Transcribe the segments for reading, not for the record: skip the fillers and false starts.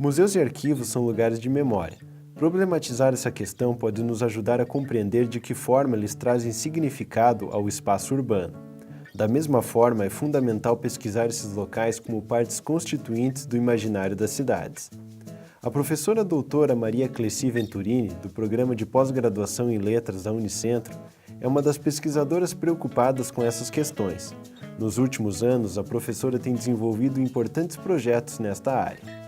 Museus e arquivos são lugares de memória. Problematizar essa questão pode nos ajudar a compreender de que forma eles trazem significado ao espaço urbano. Da mesma forma, é fundamental pesquisar esses locais como partes constituintes do imaginário das cidades. A professora doutora Maria Cleci Venturini, do Programa de Pós-Graduação em Letras da Unicentro, é uma das pesquisadoras preocupadas com essas questões. Nos últimos anos, a professora tem desenvolvido importantes projetos nesta área.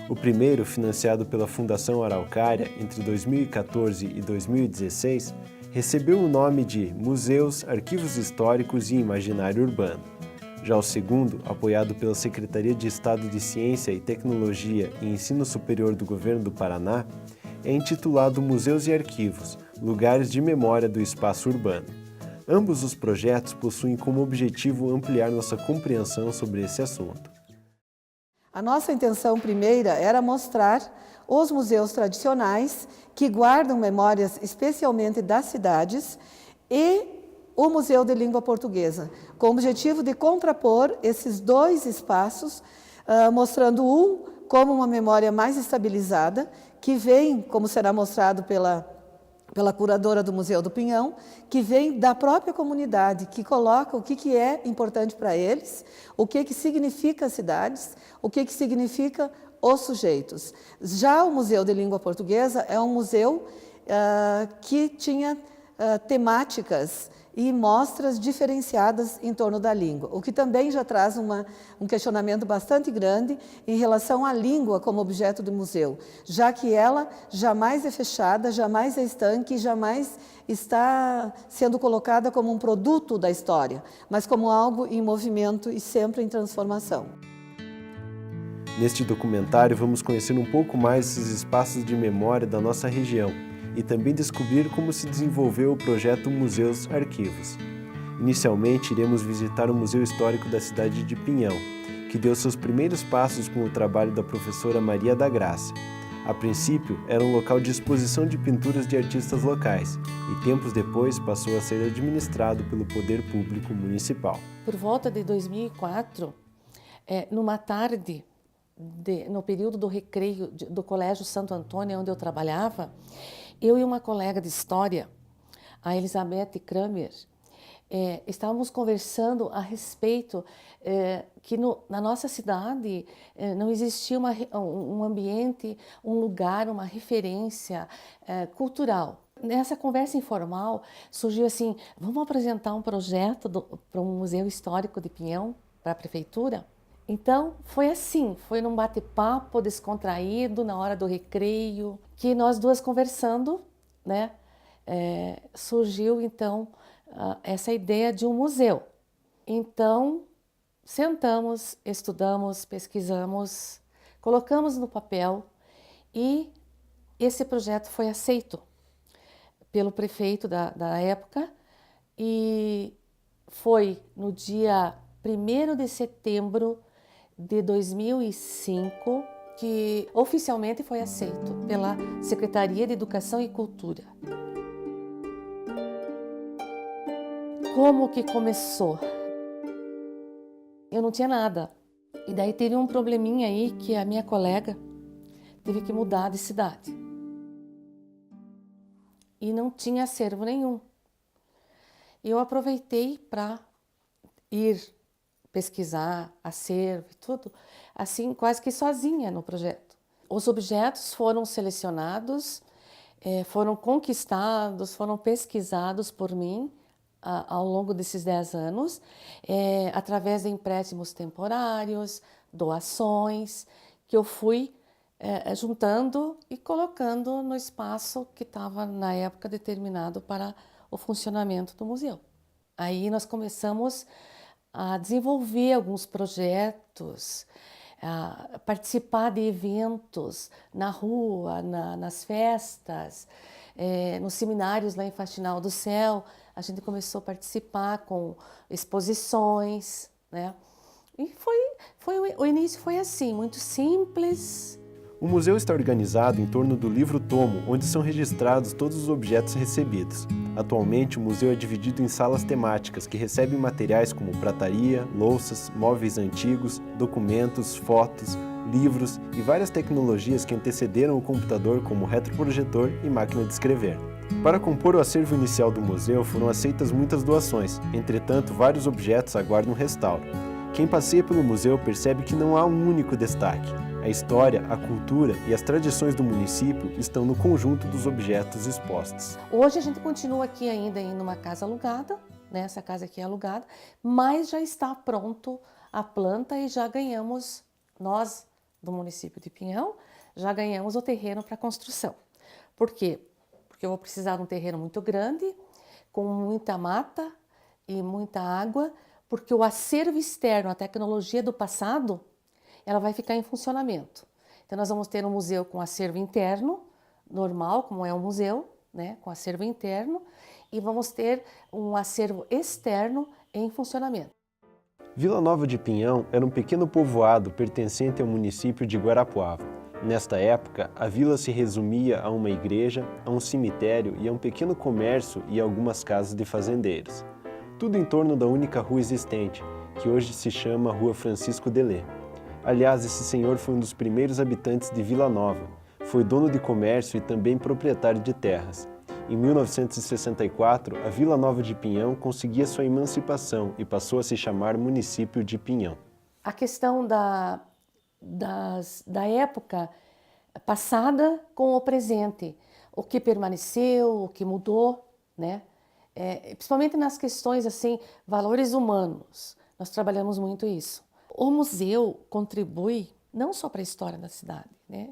O primeiro, financiado pela Fundação Araucária entre 2014 e 2016, recebeu o nome de Museus, Arquivos Históricos e Imaginário Urbano. Já o segundo, apoiado pela Secretaria de Estado de Ciência e Tecnologia e Ensino Superior do Governo do Paraná, é intitulado Museus e Arquivos, Lugares de Memória do Espaço Urbano. Ambos os projetos possuem como objetivo ampliar nossa compreensão sobre esse assunto. A nossa intenção primeira era mostrar os museus tradicionais que guardam memórias especialmente das cidades e o Museu de Língua Portuguesa, com o objetivo de contrapor esses dois espaços, mostrando um como uma memória mais estabilizada, que vem, como será mostrado pela curadora do Museu do Pinhão, que vem da própria comunidade, que coloca o que é importante para eles, o que significa as cidades, o que significa os sujeitos. Já o Museu de Língua Portuguesa é um museu que tinha temáticas e mostras diferenciadas em torno da língua, o que também já traz um questionamento bastante grande em relação à língua como objeto do museu, já que ela jamais é fechada, jamais é estanque, jamais está sendo colocada como um produto da história, mas como algo em movimento e sempre em transformação. Neste documentário, vamos conhecer um pouco mais esses espaços de memória da nossa região e também descobrir como se desenvolveu o projeto Museus Arquivos. Inicialmente, iremos visitar o Museu Histórico da cidade de Pinhão, que deu seus primeiros passos com o trabalho da professora Maria da Graça. A princípio, era um local de exposição de pinturas de artistas locais e tempos depois passou a ser administrado pelo Poder Público Municipal. Por volta de 2004, numa tarde, no período do recreio do Colégio Santo Antônio, onde eu trabalhava, eu e uma colega de história, a Elizabeth Kramer, estávamos conversando a respeito que na nossa cidade não existia um ambiente, um lugar, uma referência cultural. Nessa conversa informal surgiu assim, vamos apresentar um projeto para um museu histórico de Pinhão, para a prefeitura? Então, foi assim, foi num bate-papo descontraído, na hora do recreio, que nós duas conversando, né, surgiu então essa ideia de um museu. Então, sentamos, estudamos, pesquisamos, colocamos no papel e esse projeto foi aceito pelo prefeito da época e foi no dia 1º de setembro de 2005, que oficialmente foi aceito pela Secretaria de Educação e Cultura. Como que começou? Eu não tinha nada. E daí teve um probleminha aí que a minha colega teve que mudar de cidade. E não tinha acervo nenhum. Eu aproveitei para ir pesquisar, acervo e tudo, assim, quase que sozinha no projeto. Os objetos foram selecionados, foram conquistados, foram pesquisados por mim ao longo desses 10 anos, através de empréstimos temporários, doações, que eu fui juntando e colocando no espaço que estava, na época, determinado para o funcionamento do museu. Aí nós começamos a desenvolver alguns projetos, a participar de eventos na rua, nas festas, nos seminários lá em Faxinal do Céu. A gente começou a participar com exposições, né? E o início foi assim, muito simples. O museu está organizado em torno do livro-tomo, onde são registrados todos os objetos recebidos. Atualmente, o museu é dividido em salas temáticas que recebem materiais como prataria, louças, móveis antigos, documentos, fotos, livros e várias tecnologias que antecederam o computador, como retroprojetor e máquina de escrever. Para compor o acervo inicial do museu foram aceitas muitas doações, entretanto vários objetos aguardam restauro. Quem passeia pelo museu percebe que não há um único destaque. A história, a cultura e as tradições do município estão no conjunto dos objetos expostos. Hoje a gente continua aqui ainda em uma casa alugada, né? Essa casa aqui é alugada, mas já está pronto a planta e já ganhamos, nós do município de Pinhão, já ganhamos o terreno para construção. Por quê? Porque eu vou precisar de um terreno muito grande, com muita mata e muita água, porque o acervo externo, a tecnologia do passado, ela vai ficar em funcionamento. Então nós vamos ter um museu com acervo interno, normal, como é um museu, né, com acervo interno, e vamos ter um acervo externo em funcionamento. Vila Nova de Pinhão era um pequeno povoado pertencente ao município de Guarapuava. Nesta época, a vila se resumia a uma igreja, a um cemitério e a um pequeno comércio e algumas casas de fazendeiros. Tudo em torno da única rua existente, que hoje se chama Rua Francisco Delê. Aliás, esse senhor foi um dos primeiros habitantes de Vila Nova. Foi dono de comércio e também proprietário de terras. Em 1964, a Vila Nova de Pinhão conseguia sua emancipação e passou a se chamar Município de Pinhão. A questão da época passada com o presente, o que permaneceu, o que mudou, né? Principalmente nas questões assim, valores humanos, nós trabalhamos muito isso. O museu contribui não só para a história da cidade, né?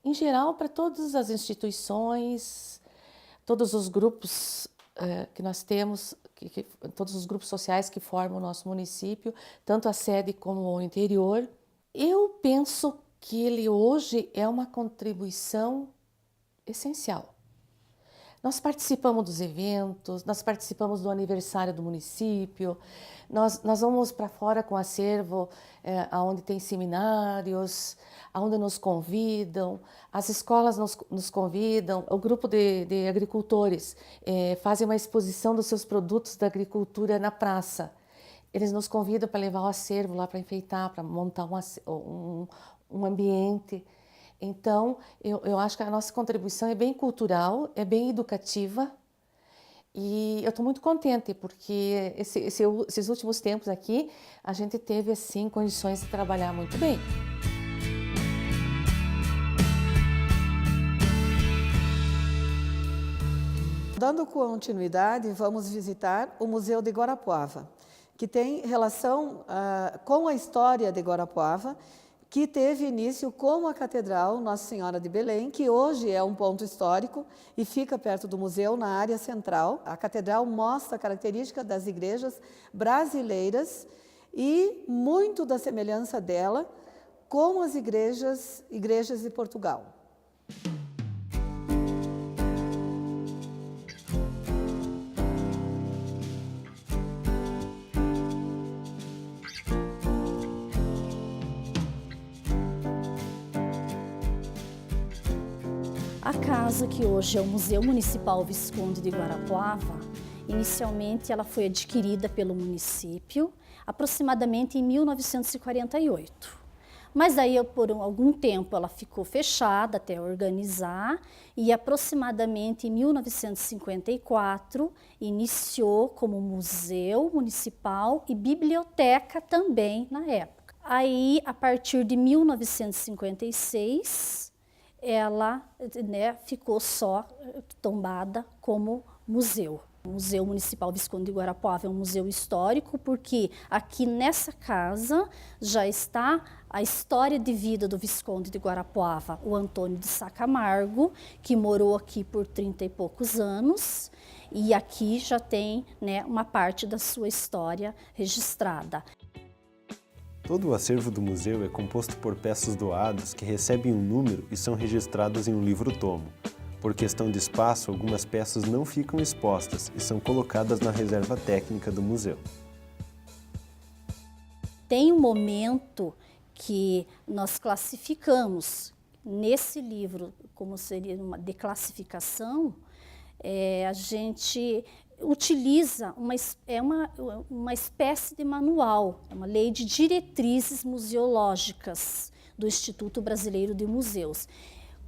Em geral para todas as instituições, todos os grupos que nós temos, todos os grupos sociais que formam o nosso município, tanto a sede como o interior. Eu penso que ele hoje é uma contribuição essencial. Nós participamos dos eventos, nós participamos do aniversário do município, nós vamos para fora com acervo, onde tem seminários, onde nos convidam, as escolas nos convidam, o grupo de agricultores fazem uma exposição dos seus produtos da agricultura na praça. Eles nos convidam para levar o acervo lá para enfeitar, para montar um ambiente. Então, eu acho que a nossa contribuição é bem cultural, é bem educativa e eu estou muito contente porque esses últimos tempos aqui a gente teve assim condições de trabalhar muito bem. Dando continuidade, vamos visitar o Museu de Guarapuava, que tem relação com a história de Guarapuava, que teve início com a Catedral Nossa Senhora de Belém, que hoje é um ponto histórico e fica perto do museu, na área central. A Catedral mostra a característica das igrejas brasileiras e muito da semelhança dela com as igrejas de Portugal. A casa, que hoje é o Museu Municipal Visconde de Guarapuava, inicialmente ela foi adquirida pelo município aproximadamente em 1948. Mas daí, por algum tempo, ela ficou fechada até organizar e aproximadamente em 1954 iniciou como museu municipal e biblioteca também na época. Aí, a partir de 1956, ela ficou só tombada como museu. O Museu Municipal Visconde de Guarapuava é um museu histórico porque aqui nessa casa já está a história de vida do Visconde de Guarapuava, o Antônio de Sá Camargo, que morou aqui por 30 e poucos anos, e aqui já tem uma parte da sua história registrada. Todo o acervo do museu é composto por peças doadas que recebem um número e são registradas em um livro-tomo. Por questão de espaço, algumas peças não ficam expostas e são colocadas na reserva técnica do museu. Tem um momento que nós classificamos nesse livro, como seria uma declassificação, a gente utiliza uma espécie de manual, uma lei de diretrizes museológicas do Instituto Brasileiro de Museus.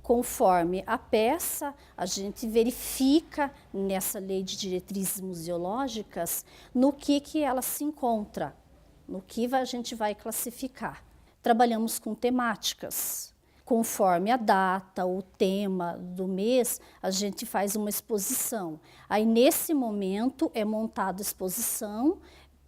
Conforme a peça, a gente verifica nessa lei de diretrizes museológicas no que ela se encontra, no que a gente vai classificar. Trabalhamos com temáticas. Conforme a data, o tema do mês, a gente faz uma exposição. Aí, nesse momento, é montada a exposição,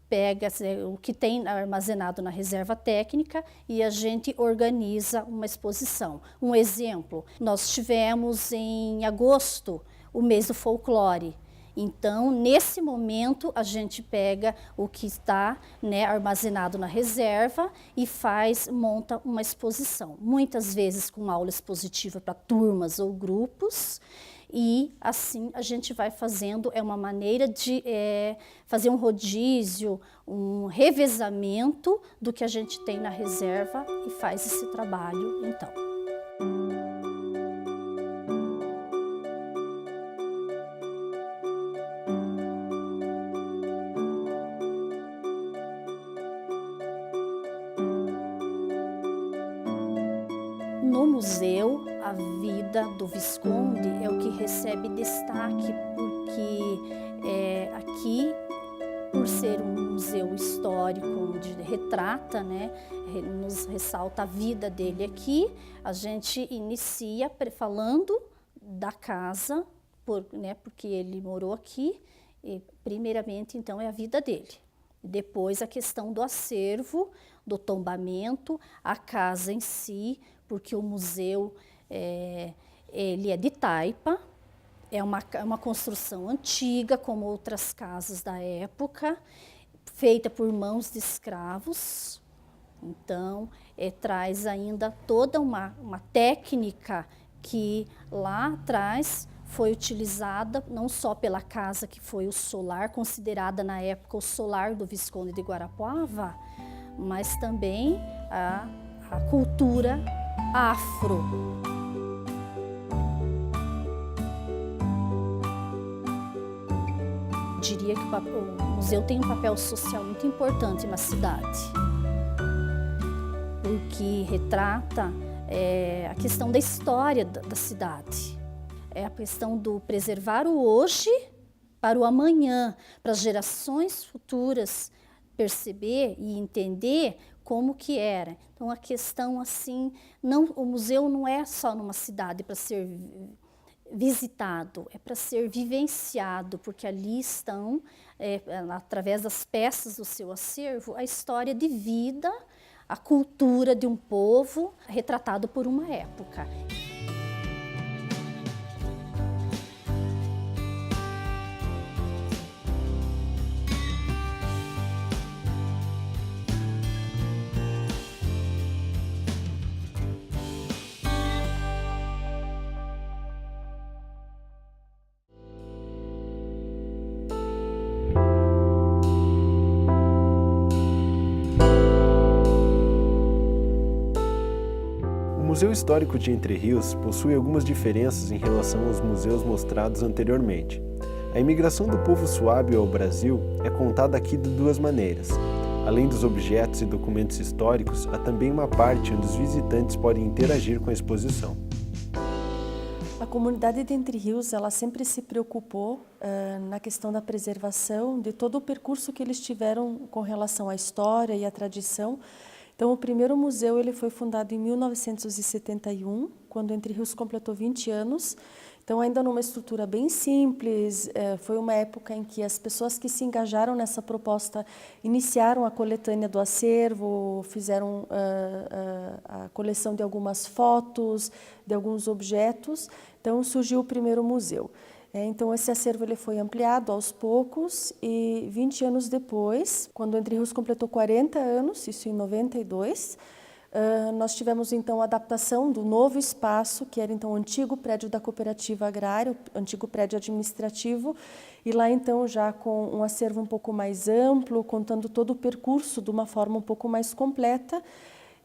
pega o que tem armazenado na reserva técnica e a gente organiza uma exposição. Um exemplo, nós tivemos em agosto o mês do folclore. Então, nesse momento, a gente pega o que está, né, armazenado na reserva e monta uma exposição. Muitas vezes com aula expositiva para turmas ou grupos. E assim a gente vai fazendo, é uma maneira de fazer um rodízio, um revezamento do que a gente tem na reserva e faz esse trabalho, então. No museu, a vida do Visconde é o que recebe destaque, porque aqui, por ser um museu histórico, onde retrata, né, nos ressalta a vida dele aqui, a gente inicia falando da casa, porque ele morou aqui, e primeiramente, então, é a vida dele. Depois, a questão do acervo, do tombamento, a casa em si, porque o museu ele é de taipa, é uma construção antiga, como outras casas da época, feita por mãos de escravos. Então, traz ainda toda uma técnica que lá atrás foi utilizada não só pela casa que foi o solar, considerada na época o solar do Visconde de Guarapuava, mas também a cultura afro. Diria que o museu tem um papel social muito importante na cidade, porque retrata a questão da história da cidade, a questão do preservar o hoje para o amanhã, para as gerações futuras perceber e entender como que era. Então, a questão assim, o museu não é só numa cidade para ser visitado, é para ser vivenciado, porque ali estão, através das peças do seu acervo, a história de vida, a cultura de um povo retratado por uma época. O Museu Histórico de Entre Rios possui algumas diferenças em relação aos museus mostrados anteriormente. A imigração do povo suábio ao Brasil é contada aqui de duas maneiras. Além dos objetos e documentos históricos, há também uma parte onde os visitantes podem interagir com a exposição. A comunidade de Entre Rios, ela sempre se preocupou na questão da preservação de todo o percurso que eles tiveram com relação à história e à tradição. Então, o primeiro museu ele foi fundado em 1971, quando Entre Rios completou 20 anos. Então, ainda numa estrutura bem simples, foi uma época em que as pessoas que se engajaram nessa proposta iniciaram a coletânea do acervo, fizeram a coleção de algumas fotos, de alguns objetos. Então, surgiu o primeiro museu. Então, esse acervo ele foi ampliado aos poucos e 20 anos depois, quando Entre Rios completou 40 anos, isso em 92, nós tivemos então a adaptação do novo espaço, que era então o antigo prédio da cooperativa agrária, o antigo prédio administrativo, e lá então já com um acervo um pouco mais amplo, contando todo o percurso de uma forma um pouco mais completa.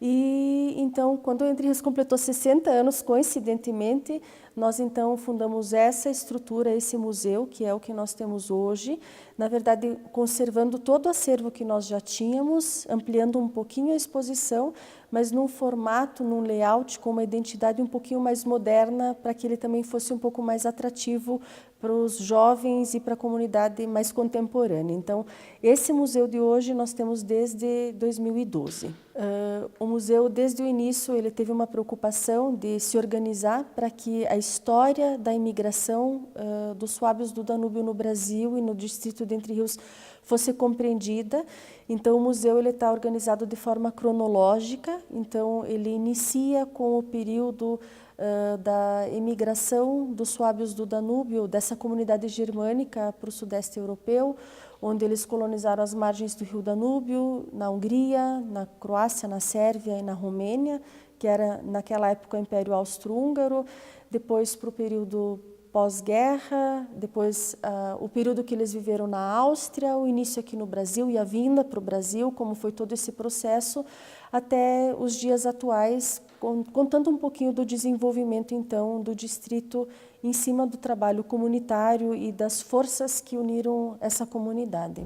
E então, quando o Entre Rios completou 60 anos, coincidentemente, nós então fundamos essa estrutura, esse museu, que é o que nós temos hoje, na verdade conservando todo o acervo que nós já tínhamos, ampliando um pouquinho a exposição, mas num formato, num layout com uma identidade um pouquinho mais moderna, para que ele também fosse um pouco mais atrativo para os jovens e para a comunidade mais contemporânea. Então, esse museu de hoje nós temos desde 2012. O museu, desde o início, ele teve uma preocupação de se organizar para que a história da imigração dos suábios do Danúbio no Brasil e no distrito de Entre Rios fosse compreendida. Então, o museu está organizado de forma cronológica. Então, ele inicia com o período da imigração dos suábios do Danúbio, dessa comunidade germânica para o sudeste europeu, onde eles colonizaram as margens do rio Danúbio, na Hungria, na Croácia, na Sérvia e na Romênia, que era naquela época o Império Austro-Húngaro, depois para o período pós-guerra, depois o período que eles viveram na Áustria, o início aqui no Brasil e a vinda para o Brasil, como foi todo esse processo, até os dias atuais, contando um pouquinho do desenvolvimento, então, do distrito em cima do trabalho comunitário e das forças que uniram essa comunidade.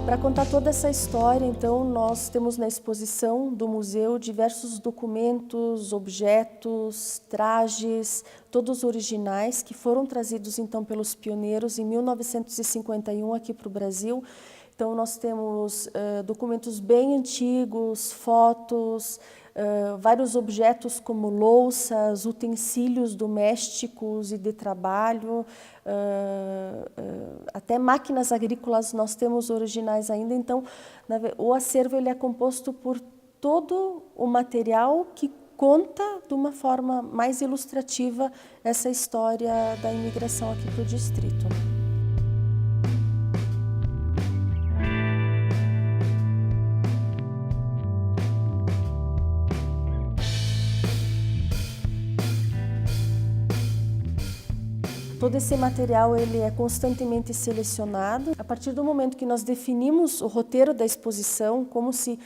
Para contar toda essa história, então, nós temos na exposição do museu diversos documentos, objetos, trajes, todos originais, que foram trazidos, então, pelos pioneiros em 1951 aqui para o Brasil. Então, nós temos documentos bem antigos, fotos, vários objetos como louças, utensílios domésticos e de trabalho, até máquinas agrícolas nós temos originais ainda. Então, o acervo ele é composto por todo o material que conta de uma forma mais ilustrativa essa história da imigração aqui para o distrito. Todo esse material ele é constantemente selecionado. A partir do momento que nós definimos o roteiro da exposição, como se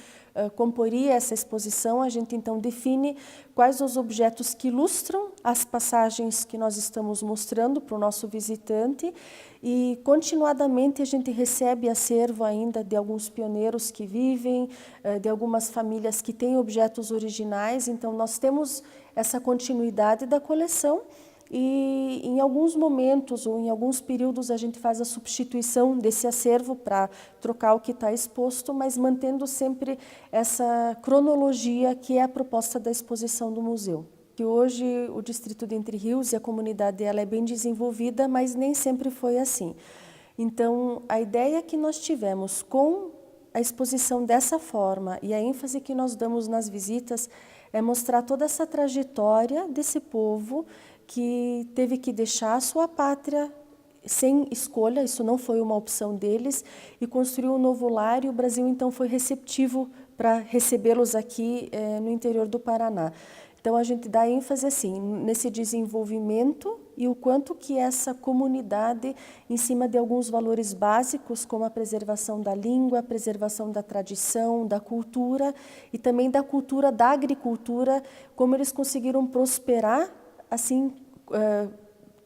comporia essa exposição, a gente então define quais os objetos que ilustram as passagens que nós estamos mostrando para o nosso visitante e continuadamente a gente recebe acervo ainda de alguns pioneiros que vivem, de algumas famílias que têm objetos originais, então nós temos essa continuidade da coleção. E em alguns momentos ou em alguns períodos a gente faz a substituição desse acervo para trocar o que está exposto, mas mantendo sempre essa cronologia que é a proposta da exposição do museu. Que hoje o distrito de Entre Rios e a comunidade ela é bem desenvolvida, mas nem sempre foi assim. Então a ideia que nós tivemos com a exposição dessa forma e a ênfase que nós damos nas visitas é mostrar toda essa trajetória desse povo que teve que deixar a sua pátria sem escolha, isso não foi uma opção deles, e construiu um novo lar, e o Brasil então foi receptivo para recebê-los aqui no interior do Paraná. Então a gente dá ênfase assim, nesse desenvolvimento e o quanto que essa comunidade, em cima de alguns valores básicos, como a preservação da língua, a preservação da tradição, da cultura, e também da cultura da agricultura, como eles conseguiram prosperar, assim,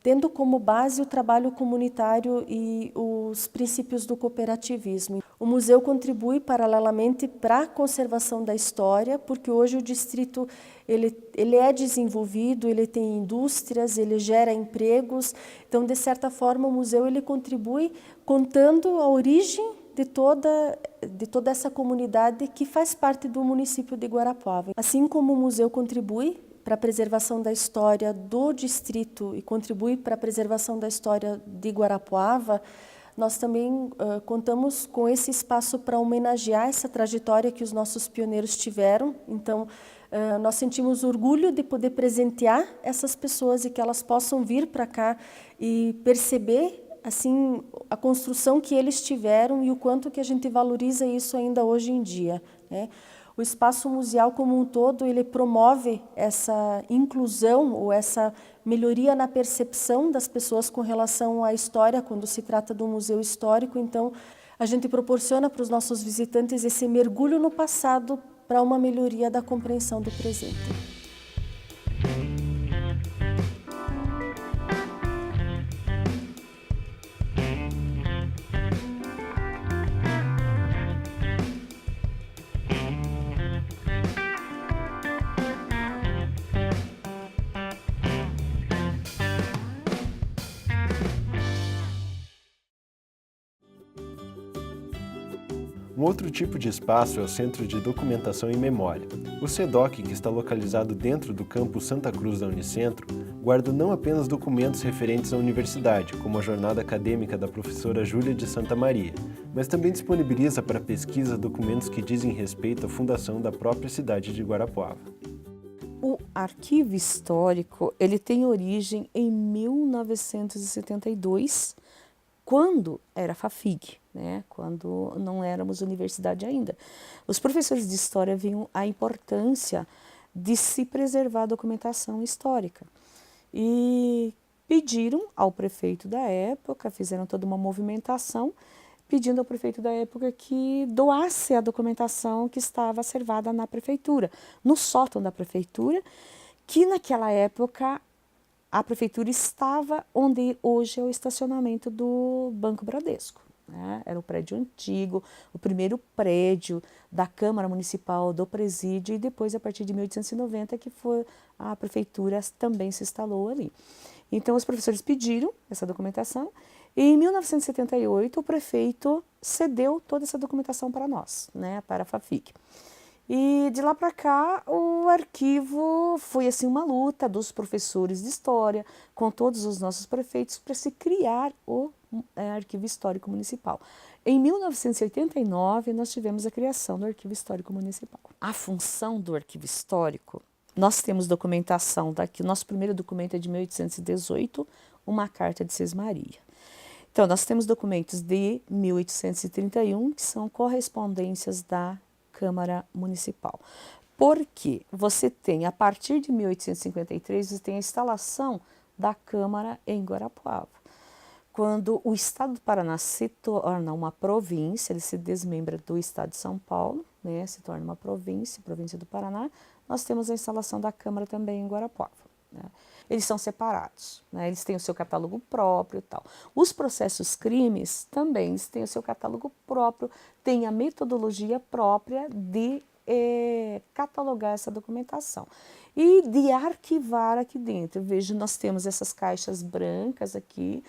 tendo como base o trabalho comunitário e os princípios do cooperativismo. O museu contribui paralelamente para a conservação da história, porque hoje o distrito ele é desenvolvido, ele tem indústrias, ele gera empregos, então de certa forma o museu ele contribui contando a origem de toda essa comunidade que faz parte do município de Guarapuava. Assim como o museu contribui para a preservação da história do distrito e contribui para a preservação da história de Guarapuava, nós também contamos com esse espaço para homenagear essa trajetória que os nossos pioneiros tiveram. Então, nós sentimos orgulho de poder presentear essas pessoas e que elas possam vir para cá e perceber assim a construção que eles tiveram e o quanto que a gente valoriza isso ainda hoje em dia, né? o espaço museal como um todo, ele promove essa inclusão ou essa melhoria na percepção das pessoas com relação à história, quando se trata do museu histórico. Então, a gente proporciona para os nossos visitantes esse mergulho no passado para uma melhoria da compreensão do presente. Um outro tipo de espaço é o Centro de Documentação e Memória. O CEDOC, que está localizado dentro do campus Santa Cruz da Unicentro, guarda não apenas documentos referentes à universidade, como a jornada acadêmica da professora Júlia de Santa Maria, mas também disponibiliza para pesquisa documentos que dizem respeito à fundação da própria cidade de Guarapuava. O arquivo histórico, ele tem origem em 1972, quando era FAFIG, né? Quando não éramos universidade ainda. Os professores de história viam a importância de se preservar a documentação histórica e pediram ao prefeito da época, fizeram toda uma movimentação, pedindo ao prefeito da época que doasse a documentação que estava servada na prefeitura, no sótão da prefeitura, que naquela época a prefeitura estava onde hoje é o estacionamento do Banco Bradesco, né? Era o prédio antigo, o primeiro prédio da Câmara Municipal do Presídio, e depois, a partir de 1890, que foi a prefeitura também se instalou ali. Então, os professores pediram essa documentação, e em 1978 o prefeito cedeu toda essa documentação para nós, né, para a FAFIG. E de lá para cá, o arquivo foi assim uma luta dos professores de história com todos os nossos prefeitos para se criar o Arquivo Histórico Municipal. Em 1989, nós tivemos a criação do Arquivo Histórico Municipal. A função do Arquivo Histórico, nós temos documentação daqui, o nosso primeiro documento é de 1818, uma carta de Sesmaria. Então, nós temos documentos de 1831, que são correspondências da Câmara Municipal. Porque você tem, a partir de 1853, você tem a instalação da Câmara em Guarapuava. Quando o Estado do Paraná se torna uma província, ele se desmembra do Estado de São Paulo, né, se torna uma província, província do Paraná, nós temos a instalação da Câmara também em Guarapuava, né. Eles são separados, né, eles têm o seu catálogo próprio e tal. Os processos crimes também eles têm o seu catálogo próprio, têm a metodologia própria de catalogar essa documentação e de arquivar aqui dentro. Veja, nós temos essas caixas brancas aqui,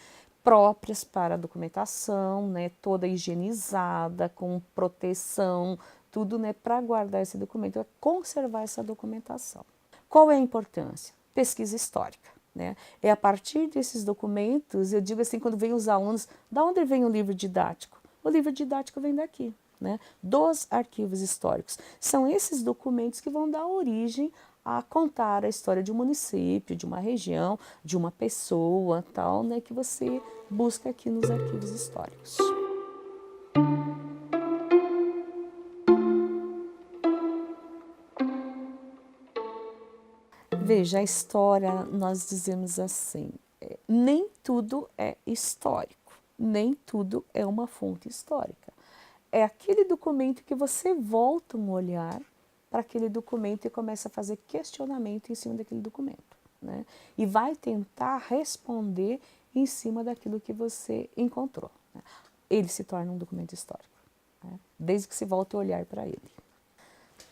próprias para a documentação, né, toda higienizada, com proteção, tudo, né, para guardar esse documento, é conservar essa documentação. Qual é a importância? Pesquisa histórica, né? É a partir desses documentos, eu digo assim, quando vem os alunos, da onde vem o livro didático? O livro didático vem daqui, né? Dos arquivos históricos. São esses documentos que vão dar origem a contar a história de um município, de uma região, de uma pessoa, tal, né, que você busca aqui nos arquivos históricos. Veja, a história, nós dizemos assim, nem tudo é histórico, nem tudo é uma fonte histórica. É aquele documento que você volta um olhar para aquele documento e começa a fazer questionamento em cima daquele documento, né? E vai tentar responder em cima daquilo que você encontrou, né? Ele se torna um documento histórico, né? Desde que se volte a olhar para ele.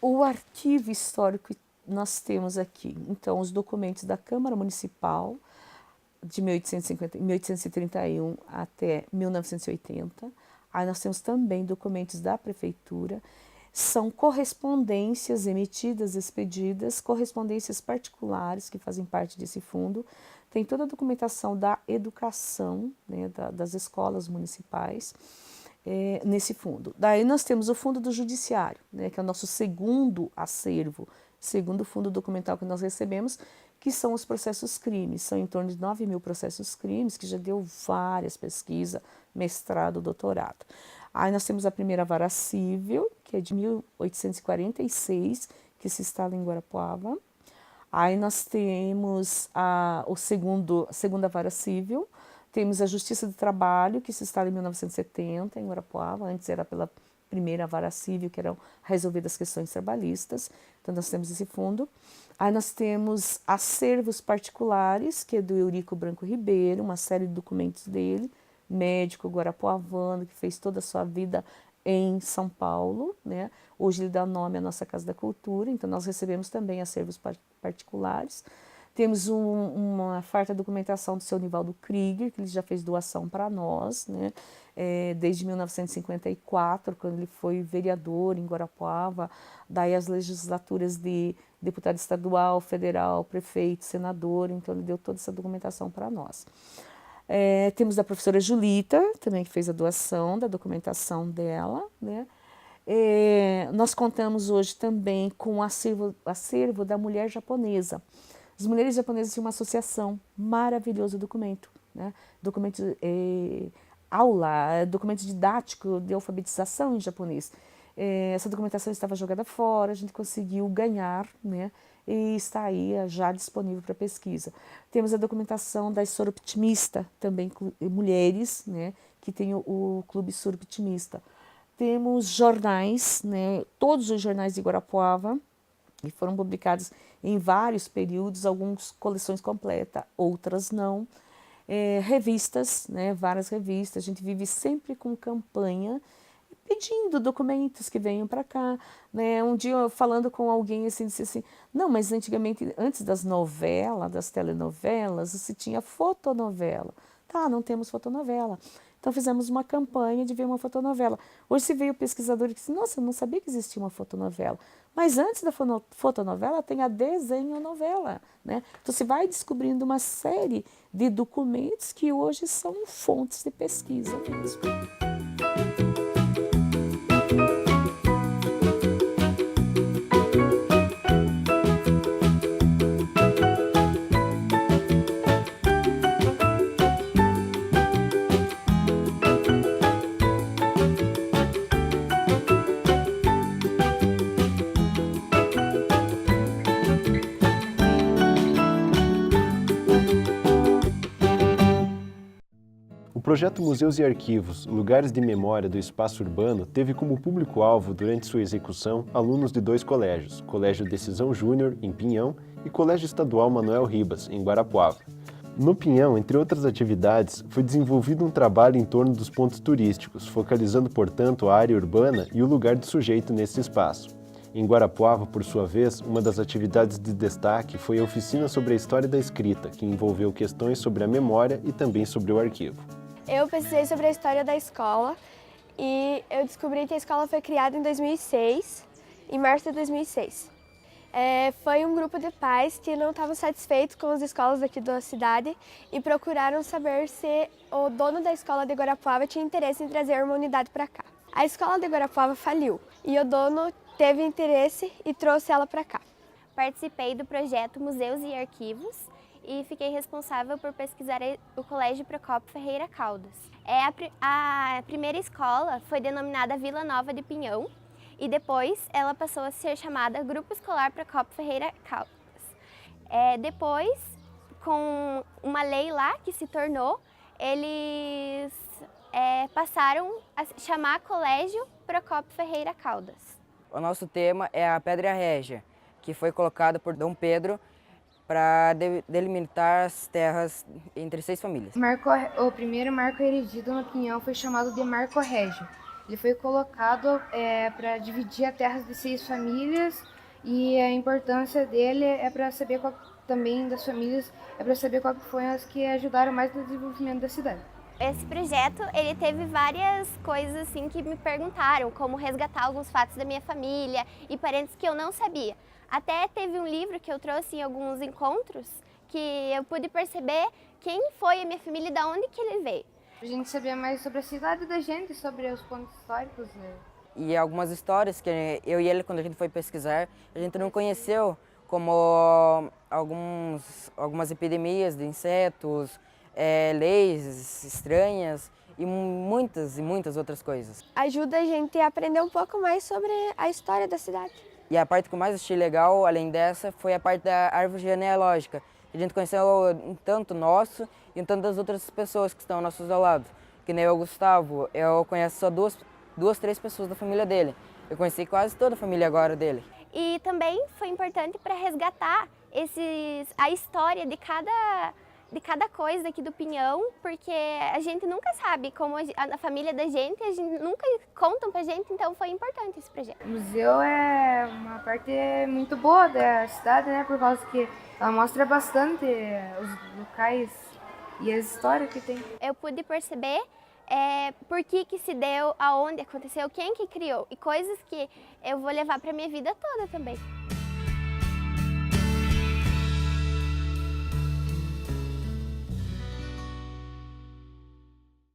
O arquivo histórico, nós temos aqui, então, os documentos da Câmara Municipal de 1831 até 1980. Aí nós temos também documentos da Prefeitura, são correspondências emitidas, expedidas, correspondências particulares que fazem parte desse fundo. Tem toda a documentação da educação, né, das escolas municipais nesse fundo. Daí nós temos o Fundo do Judiciário, né, que é o nosso segundo acervo, segundo fundo documental que nós recebemos, que são os processos crimes. São em torno de 9.000 processos crimes, que já deu várias pesquisas, mestrado, doutorado. Aí nós temos a primeira vara civil, que é de 1846, que se instala em Guarapuava. Aí nós temos a segunda vara civil, temos a Justiça do Trabalho, que se instala em 1970 em Guarapuava, antes era pela primeira vara civil, que eram resolvidas as questões trabalhistas, então nós temos esse fundo. Aí nós temos acervos particulares, que é do Eurico Branco Ribeiro, uma série de documentos dele, médico guarapuavano, que fez toda a sua vida em São Paulo, né? Hoje ele dá nome à nossa Casa da Cultura, então nós recebemos também acervos particulares. Temos uma farta documentação do seu Nivaldo Krieger, que ele já fez doação para nós, né? Desde 1954, quando ele foi vereador em Guarapuava, daí as legislaturas de deputado estadual, federal, prefeito, senador, então ele deu toda essa documentação para nós. Temos a professora Julita, também que fez a doação da documentação dela, né? Nós contamos hoje também com o acervo da mulher japonesa. As mulheres japonesas tinham uma associação, maravilhoso documento, né? Documento aula, documento didático de alfabetização em japonês. Essa documentação estava jogada fora, a gente conseguiu ganhar, né? E está aí já disponível para pesquisa. Temos a documentação da Soroptimista, também mulheres, né? Que tem o Clube Soroptimista. Temos jornais, né? Todos os jornais de Guarapuava, que foram publicados em vários períodos, algumas coleções completas, outras não. Revistas, né? Várias revistas, a gente vive sempre com campanha, pedindo documentos que venham para cá, né? Um dia falando com alguém assim, disse assim, não, mas antigamente, antes das novelas, das telenovelas, se tinha fotonovela. Tá, não temos fotonovela. Então fizemos uma campanha de ver uma fotonovela. Hoje se veio o pesquisador e disse, nossa, eu não sabia que existia uma fotonovela. Mas antes da fotonovela tem a desenhonovela, né? Então se vai descobrindo uma série de documentos que hoje são fontes de pesquisa mesmo. O projeto Museus e Arquivos, Lugares de Memória do Espaço Urbano, teve como público-alvo, durante sua execução, alunos de 2 colégios, Colégio Decisão Júnior, em Pinhão, e Colégio Estadual Manuel Ribas, em Guarapuava. No Pinhão, entre outras atividades, foi desenvolvido um trabalho em torno dos pontos turísticos, focalizando, portanto, a área urbana e o lugar do sujeito nesse espaço. Em Guarapuava, por sua vez, uma das atividades de destaque foi a oficina sobre a história da escrita, que envolveu questões sobre a memória e também sobre o arquivo. Eu pesquisei sobre a história da escola e eu descobri que a escola foi criada em 2006, em março de 2006. Foi um grupo de pais que não estavam satisfeitos com as escolas daqui da cidade e procuraram saber se o dono da escola de Guarapuava tinha interesse em trazer uma unidade para cá. A escola de Guarapuava faliu e o dono teve interesse e trouxe ela para cá. Participei do projeto Museus e Arquivos e fiquei responsável por pesquisar o Colégio Procópio Ferreira Caldas. A primeira escola foi denominada Vila Nova de Pinhão e depois ela passou a ser chamada Grupo Escolar Procópio Ferreira Caldas. Depois, com uma lei lá que se tornou, eles passaram a chamar Colégio Procópio Ferreira Caldas. O nosso tema é a Pedra Régia, que foi colocada por Dom Pedro para delimitar as terras entre 6 famílias. O primeiro marco erigido no Pinhão foi chamado de Marco Régio. Ele foi colocado para dividir a terra de 6 famílias e a importância dele é para saber também das famílias, é para saber qual foram as que ajudaram mais no desenvolvimento da cidade. Esse projeto, ele teve várias coisas assim que me perguntaram, como resgatar alguns fatos da minha família e parentes que eu não sabia. Até teve um livro que eu trouxe em alguns encontros que eu pude perceber quem foi a minha família e de onde que ele veio. A gente sabia mais sobre a cidade da gente, sobre os pontos históricos. E algumas histórias que eu e ele, quando a gente foi pesquisar, a gente não conheceu, como algumas epidemias de insetos, leis estranhas e muitas outras coisas. Ajuda a gente a aprender um pouco mais sobre a história da cidade. E a parte que eu mais achei legal, além dessa, foi a parte da árvore genealógica. A gente conheceu um tanto nosso e um tanto das outras pessoas que estão ao nosso lado. Que nem o Gustavo, eu conheço só duas, três pessoas da família dele. Eu conheci quase toda a família agora dele. E também foi importante para resgatar a história de cada coisa aqui do Pinhão, porque a gente nunca sabe como a família da gente, a gente nunca contam pra gente, então foi importante esse projeto. O museu é uma parte muito boa da cidade, né, por causa que ela mostra bastante os locais e a história que tem. Eu pude perceber por que se deu, aonde aconteceu, quem que criou, e coisas que eu vou levar para minha vida toda também.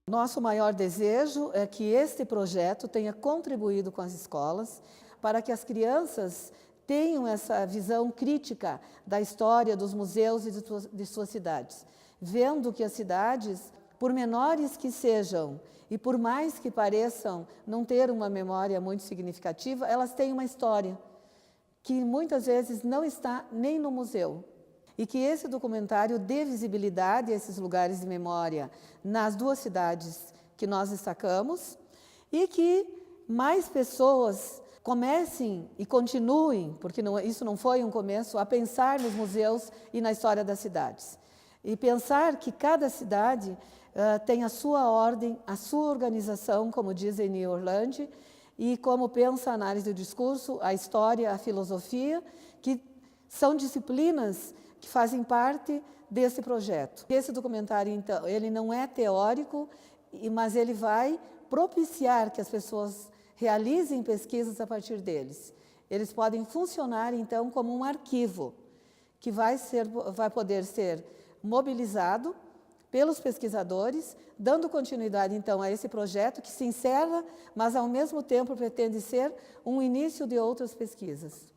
Nosso maior desejo é que este projeto tenha contribuído com as escolas para que as crianças tenham essa visão crítica da história dos museus e de suas cidades, vendo que as cidades, por menores que sejam e por mais que pareçam não ter uma memória muito significativa, elas têm uma história que muitas vezes não está nem no museu. E que esse documentário dê visibilidade a esses lugares de memória nas duas cidades que nós destacamos e que mais pessoas comecem e continuem, porque isso não foi um começo, a pensar nos museus e na história das cidades. E pensar que cada cidade tem a sua ordem, a sua organização, como diz Eni Orlandi, e como pensa a análise do discurso, a história, a filosofia, que são disciplinas que fazem parte desse projeto. Esse documentário, então, ele não é teórico, mas ele vai propiciar que as pessoas realizem pesquisas a partir deles. Eles podem funcionar, então, como um arquivo que vai poder ser mobilizado pelos pesquisadores, dando continuidade, então, a esse projeto que se encerra, mas, ao mesmo tempo, pretende ser um início de outras pesquisas.